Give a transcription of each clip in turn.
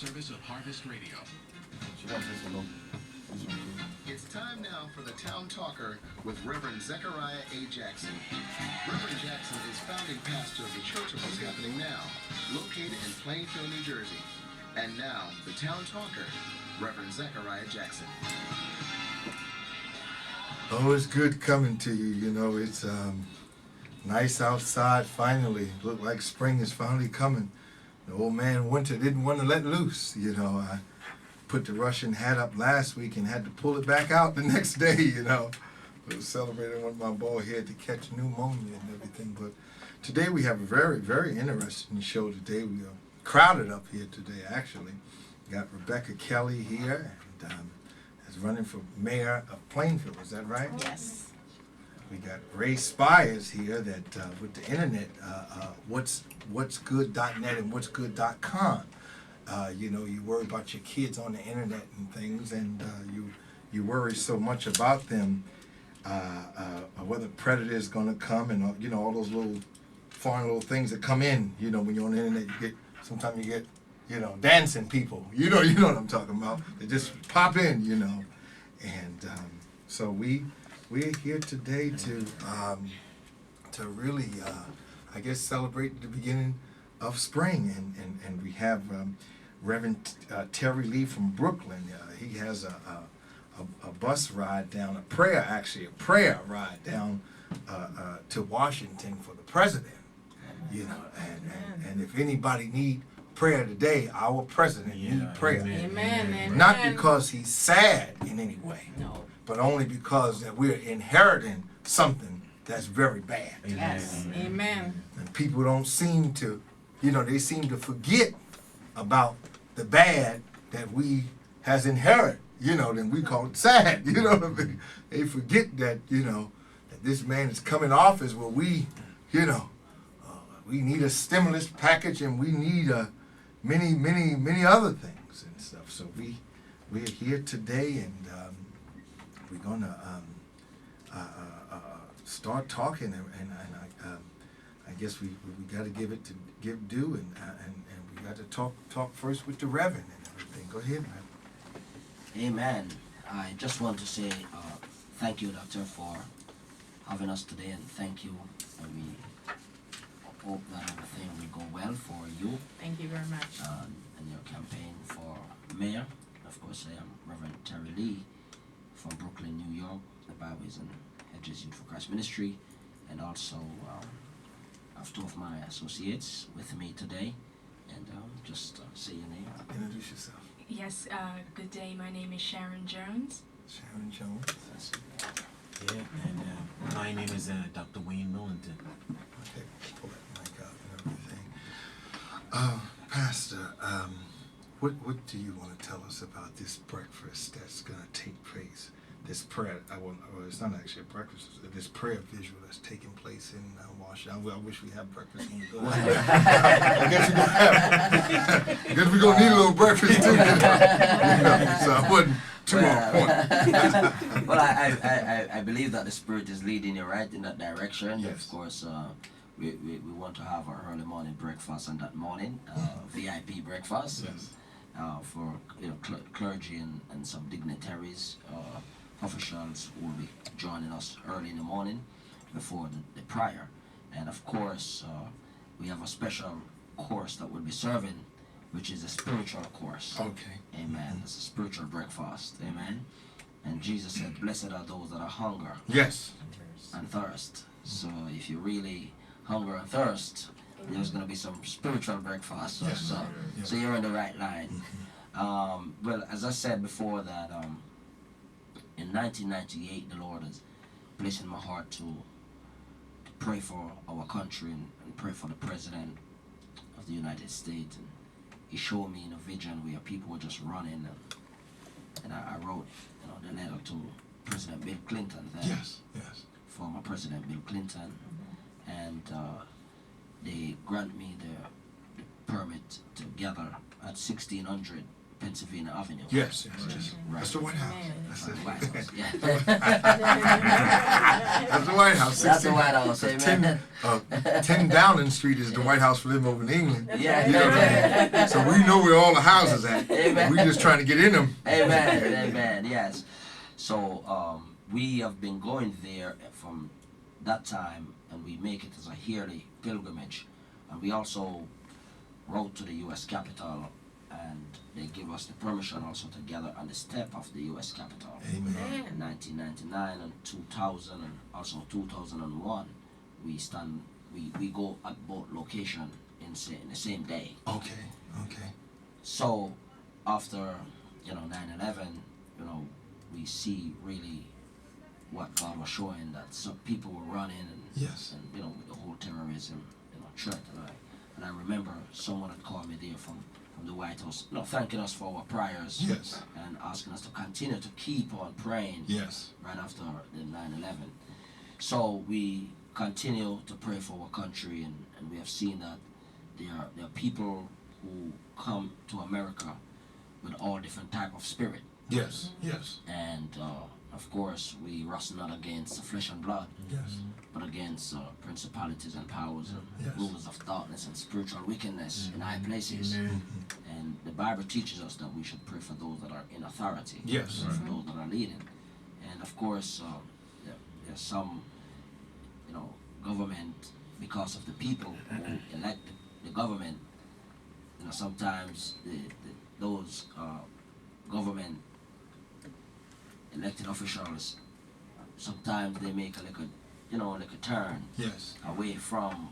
service of Harvest Radio. It's time now for the Town Talker with Reverend Zechariah A. Jackson. Reverend Jackson is founding pastor of the Church of What's Happening Now, located in Plainfield, New Jersey. And now, the Town Talker, Reverend Zechariah Jackson. Oh, it's good coming to you. You know, it's nice outside finally. Look like spring is finally coming. The old man winter didn't want to let loose. You know, I put the Russian hat up last week and had to pull it back out the next day, you know. I was celebrating with my bald head to catch pneumonia and everything. But today we have a very, very interesting show today. We are crowded up here today, actually. We got Rebecca Kelly here, and is running for mayor of Plainfield. Is that right? Yes. We got Ray Spires here that with the internet, what'sgood.net and what'sgood.com. You know, you worry about your kids on the internet and things, and you worry so much about them, whether predator is going to come, and you know, all those little foreign little things that come in. You know, when you're on the internet, sometimes you get, you know, dancing people. You know what I'm talking about. They just pop in, you know, and so we're here today to really, I guess, celebrate the beginning of spring, and we have Reverend Terry Lee from Brooklyn. He has a bus ride down, a prayer ride down to Washington for the president. You know, and if anybody need prayer today, our president need prayer. Amen. Not because he's sad in any way, No. but only because that we're inheriting something that's very bad. Yes. Amen. And people don't seem to, you know, they seem to forget about the bad that we has inherited, you know, then we call it sad, you know what I mean? They forget that, you know, that this man is coming off as well, we, you know, we need a stimulus package, and we need many other things and stuff. So we're here today, and we're gonna start talking, and I guess we got to give due, and we got to talk first with the Reverend and everything. Go ahead, Reverend. Amen. I just want to say thank you, Doctor, for having us today, and thank you. And we hope that everything will go well for you Thank you very much. and your campaign for mayor. Of course, I am Reverend Terry Lee from Brooklyn, New York, the Byways and Hedges Youth for Christ Ministry, and also I have two of my associates with me today, and just say your name. Introduce yourself. Yes, good day. My name is Sharon Jones. Sharon Jones. Yeah, and my name is Dr. Wayne Millington. Okay, pull that mic out and everything. Pastor, what do you want to tell us about this breakfast that's going to take place? This prayer, well, it's not actually a breakfast, it's this prayer visual that's taking place in Washington. I wish we had breakfast when we go. I guess we're going to need a little breakfast too. You know, so I wasn't too on point. Well, I believe that the Spirit is leading you right in that direction. Yes. Of course, we want to have our early morning breakfast on that morning, VIP breakfast. Yes. For clergy and some dignitaries, officials who will be joining us early in the morning before the prayer. And of course, we have a special course that we'll be serving, which is a spiritual course. Okay. Amen. It's a spiritual breakfast. Amen. And Jesus said, "Blessed are those that are hunger Yes. and thirst." So if you really hunger and thirst, there's going to be some spiritual breakfast. Yes. So you're in the right line. Well, as I said before, that in 1998, the Lord has placed in my heart to pray for our country and pray for the President of the United States. And He showed me in a vision where people were just running, and I wrote the letter to President Bill Clinton then. Yes. Former President Bill Clinton, and they grant me the permit to gather at 1,600 Pennsylvania Avenue. Yes, yes, yes. Right. That's the White House. Amen. That's The it. White House, yeah. That's the White House. That's the 16 White House, amen. 10 Downing Street is the White House for them over in England. Yeah, You know what I mean? So we know where all the houses at. Amen. We just trying to get in them. Amen, amen, yes. So we have been going there from that time, and we make it as a yearly pilgrimage. And we also rode to the U.S. Capitol, and they give us the permission also to gather on the step of the U.S. Capitol. Amen. In 1999 and 2000 and also 2001, we go at both locations in the same day. Okay, okay. So after 9/11, we see really what God was showing, that some people were running and Yes. and with the whole terrorism threat, and I remember someone had called me there from the White House, thanking us for our prayers. Yes. And asking us to continue to keep on praying. Yes. Right after the 9/11. So we continue to pray for our country, and we have seen that there are people who come to America with all different type of spirit. Yes. Yes. And of course we wrestle not against the flesh and blood, Yes. but against principalities and powers and Yes. rulers of darkness and spiritual wickedness in high places. And the Bible teaches us that we should pray for those that are in authority, Yes. for those that are leading. And of course, there's some, government, because of the people who elect the government, sometimes those government elected officials, sometimes they make like a turn Yes. away from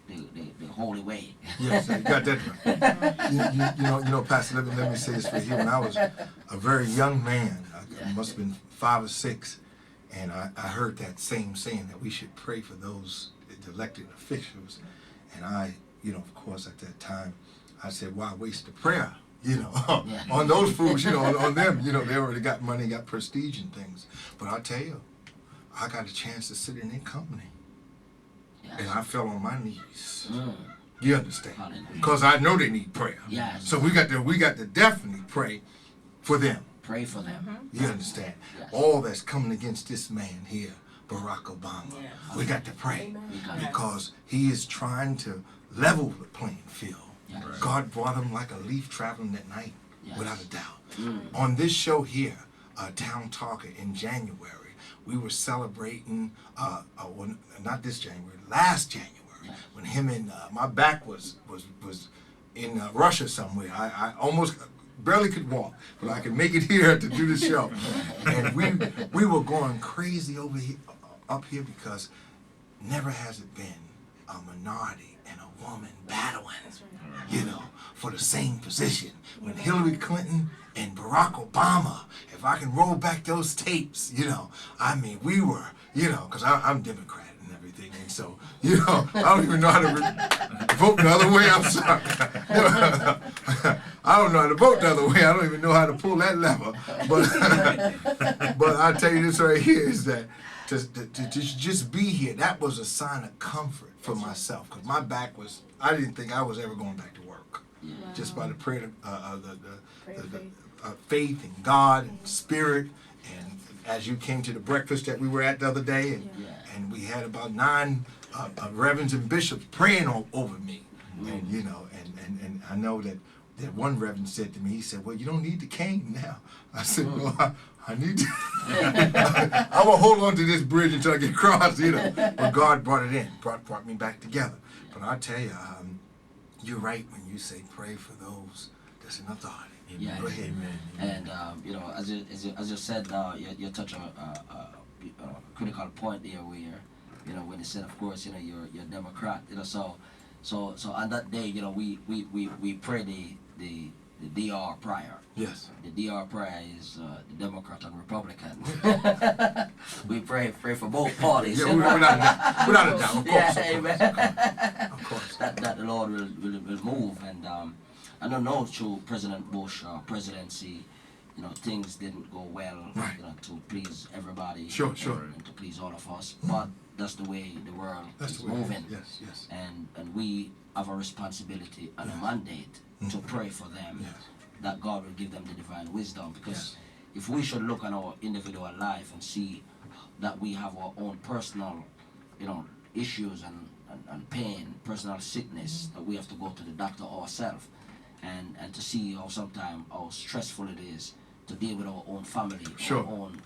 the holy way. Yes, you got that right. You know, Pastor, let me say this for you. When I was a very young man, I must have been 5 or 6, and I heard that same saying that we should pray for those elected officials. And I, of course, at that time, I said, why waste the prayer? On those fools, on them, they already got money, got prestige and things. But I tell you, I got a chance to sit in their company. And I fell on my knees. You understand? Because I know they need prayer. Yes. So we got to definitely pray for them. Pray for them. You understand? Yes. All that's coming against this man here, Barack Obama. Yes. We got to pray. We got Because he is trying to level the playing field. Yes. God brought him like a leaf traveling at night, Yes. without a doubt. On this show here, Town Talker, in January, we were celebrating, not this January, last January, when him and my back was in Russia somewhere. I almost barely could walk, but I could make it here to do the show. And we were going crazy up here because never has it been a minority and a woman battling, for the same position. When Hillary Clinton and Barack Obama, if I can roll back those tapes, we were, because I'm Democrat and everything, and so, I don't even know how to vote the other way. I'm sorry. I don't know how to vote the other way. I don't even know how to pull that lever. But I tell you this right here is that to just be here, that was a sign of comfort for myself, because my back I didn't think I was ever going back to work. Just by the prayer, faith in God and Spirit, and as you came to the breakfast that we were at the other day, and we had about 9 reverends and bishops praying over me, and I know that one reverend said to me, he said, "Well, you don't need the cane now." I said, "No, I need to. I will hold on to this bridge until I get across, But God brought it in, brought me back together. But I tell you, you're right when you say pray for those that's in authority. Yeah. Go ahead. And as you said, you touch a critical point there where when you said, of course, you're a Democrat, so on that day, we pray the DR prayer. Yes. The DR prayer is the Democrat and Republican. We pray for both parties. Yeah, without a doubt. Of course. Amen. Of course. That the Lord will move. And I don't know, through President Bush presidency, things didn't go well, Right. To please everybody. Sure. And to please all of us. But that's the way the world That's is the way. moving. Yes. And we have a responsibility and a mandate to pray for them. Yes. that God will give them the divine wisdom. Because if we should look at our individual life and see that we have our own personal, issues and pain, personal sickness, that we have to go to the doctor ourselves, and to see how sometimes how stressful it is to deal with our own family, Sure. our own